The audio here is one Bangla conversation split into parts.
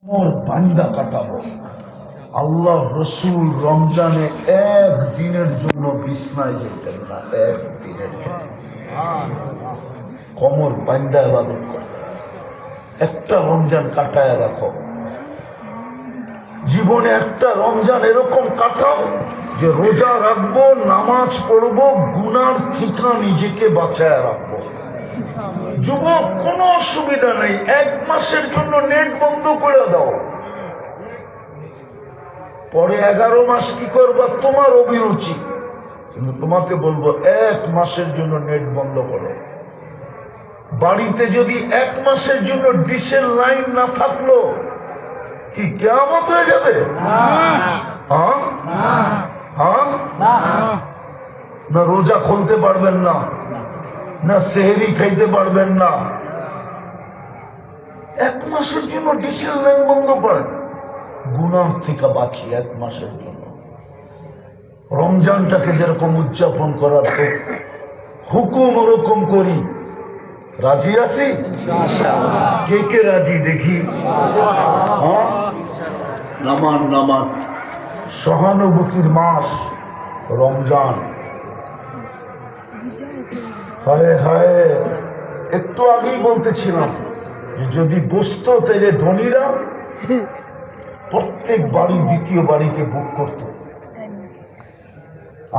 মোর বান্দা কাটাবো। আল্লাহ রসুল রমজানে একদিনের জন্য বিছনায় যেতেন না, একদিনের জন্য কমর বান্দা ইবাদত করতেন। একটা রমজান কাটায় রাখো, জীবনে একটা রমজান এরকম কাটাও যে রোজা রাখবো, নামাজ পড়বো, গুনার ঠিকনা নিজেকে বাঁচায় রাখবো। যুবক, কোনো অসুবিধা নেই, 1 মাসের জন্য নেট বন্ধ করে দাও, পরে 11 মাস কি করবা তোমার অভিরুচি, কিন্তু তোমাকে বলবো 1 মাসের জন্য নেট বন্ধ করো। বাড়িতে যদি 1 মাসের জন্য ডিশের লাইন না থাকলো কি কিয়ামত হয়ে যাবে? হ্যাঁ, না রোজা খুলতে পারবেন না, না সেহরি খাইতে পারবেন না। 1 মাসের জন্য ডিশের লাইন বন্ধ করেন, গুনাহ থেকে বাঁচি 1 মাসের জন্য। রমজানটাকে যেরকম উদযাপন করার হুকুম ওরকম করি। রাজি আছি? কে কে রাজি দেখি? নামান নামান। সহানুভূতির মাস রমজান। হায় হায়, একটু আগেই বলতেছিলাম যে যদি বসতো তাহলে ধনীরা প্রত্যেক বাড়ি দ্বিতীয় বাড়িকে বুক করত।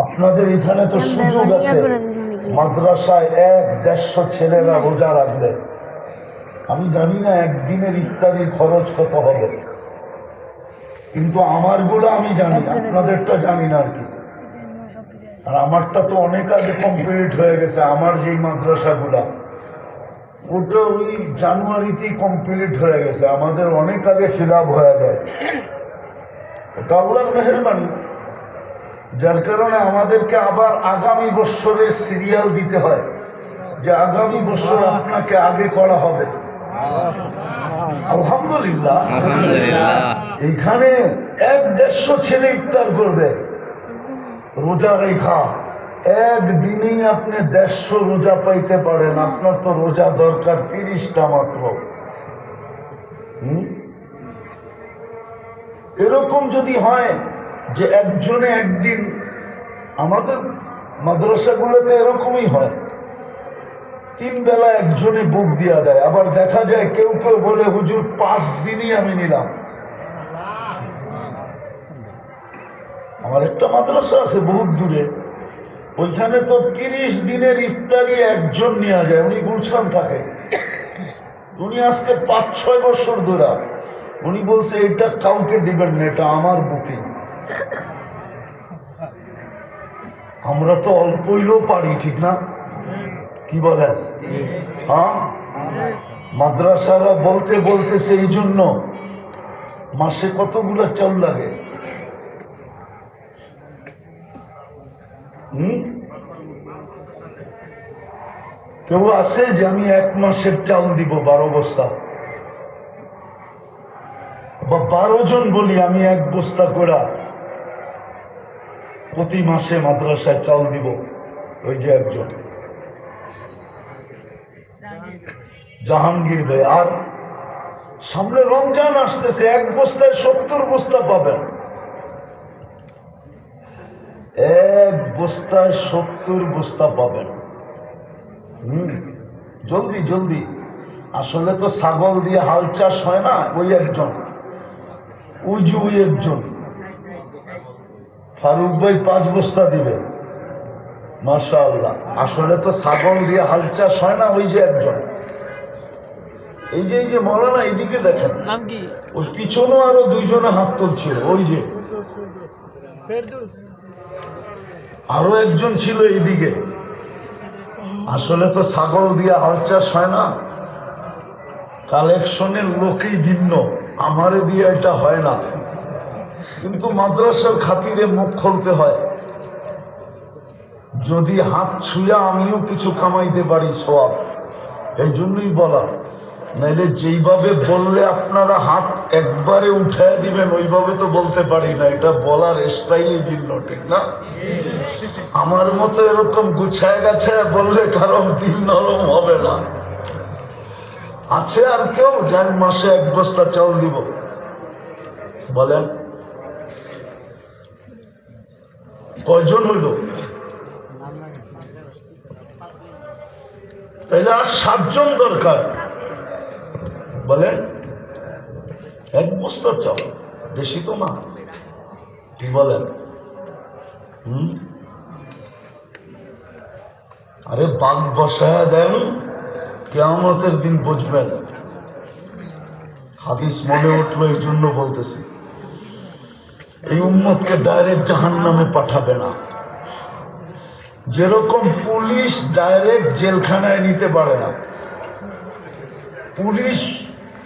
আপনাদের এখানে তো সুযোগ আছে, মাদ্রাসায় 100-150 ছেলেরা রোজা রাখলে, আমি জানি না একদিনের ইফতারির খরচ কত হবে, কিন্তু আমারগুলো আমি জানি, আপনাদেরটা জানি না আর কি। আর আমারটা তো অনেক আগে কমপ্লিট হয়ে গেছে, আমার যেই মাদ্রাসাগুলা ওটা ওই জানুয়ারিতেই কমপ্লিট হয়ে গেছে, আমাদের অনেক আগে ফিল আপ হয়ে যায়। ওটা আল্লাহর মেহেরবানি, যার কারণে আমাদেরকে আবার আগামী বছরের সিরিয়াল দিতে হয় যে আগামী বছর আপনাকে আগে করা হবে। আলহামদুলিল্লাহ, এইখানে 150 ছেলে ইফতার করবে রোজা রেখা, একদিনেই আপনি 150 রোজা পাইতে পারেন। আপনার তো রোজা দরকার 30টা মাত্র। এরকম যদি হয় যে একজনে একদিন, আমাদের মাদ্রাসাগুলোতে এরকমই হয়, 3 বেলা একজনে বুক দিয়া দেয়। আবার দেখা যায় কেউ কেউ বলে হুজুর 5 দিনই আমি নিলাম। আমার একটা মাদ্রাসা আছে বহুত দূরে, ওইখানে তো 30 দিনের ইফতারি একজন নেওয়া যায়। উনি গুলশান থাকে, উনি আজকে 5-6 বছর ধরে উনি বলছে এটা কাউকে দিবেন না, এটা আমার বুকিং। আমরা তো অল্প হইলেও পারি, ঠিক না? কি বলেন? হ্যাঁ, মাদ্রাসারা বলতেছে এই জন্য মাসে কতগুলো চাউল লাগে? কেউ আছে যে আমি 1 মাসের চাউল দিব 12 বস্তা, বা 12 জন বলি আমি 1 বস্তা করে প্রতি মাসে মাদ্রাসায় চাউল দিব? ওই যে একজন জাহাঙ্গীর ভাই। আর সামনে রমজান আসতেছে, 1 বস্তায় 70 বস্তা পাবেন। 1 বস্তায় 70 বস্তা পাবেন। জলদি জলদি। আসলে তো ছাগল দিয়ে হাল চাষ হয় না। ওই একজন, ওই একজন ফারুক ভাই 5 বস্তা দিবে, মাশাআল্লাহ। আসলে তো ছাগল দিয়ে হাল চাষ হয় না। ওই যে একজন, এই যে মৌলানা, এইদিকে দেখেন, ওই পিছনেও আরো 2 জনে হাত তুলছিল। ওই যে আরো একজন ছিল এইদিকে। আসলে তো ছাগল দিয়ে হাল চাষ হয় না, কালেকশনের লোকই ভিন্ন, আমারে দিয়ে এটা হয় না। কিন্তু মাদ্রাসার খাতিরে মুখ খুলতে হয়, যদি হাত ছুঁয়া আমিও কিছু কামাইতে পারি সওয়াব, এই জন্যই বলা। নাইলে যেইভাবে বললে আপনারা হাত একবারে উঠায় দিবেন ওইভাবে তো বলতে পারি না, এটা বলার স্টাইলই ভিন্ন, ঠিক না? আমার মতো এরকম গুছায় গাছায় বললে কারণ দিল নরম হবে না। আছে আর কেউ যার মাসে 1 বস্তা চাউল দিব? বলেন কয়জন হইল? তাহলে আর 7 জন দরকার। বলেন এক বস্তা চাও, বেশি তো না, কি বলেন? আরে বাঘ বসায় দেন, কিয়ামতের দিন বুঝবেন। হাদিস মনে উঠলো, এই জন্য বলতেছি, এই উম্মতকে ডাইরেক্ট জাহান্নামে পাঠাবে না। যেরকম পুলিশ ডাইরেক্ট জেলখানায় নিতে পারে না, পুলিশ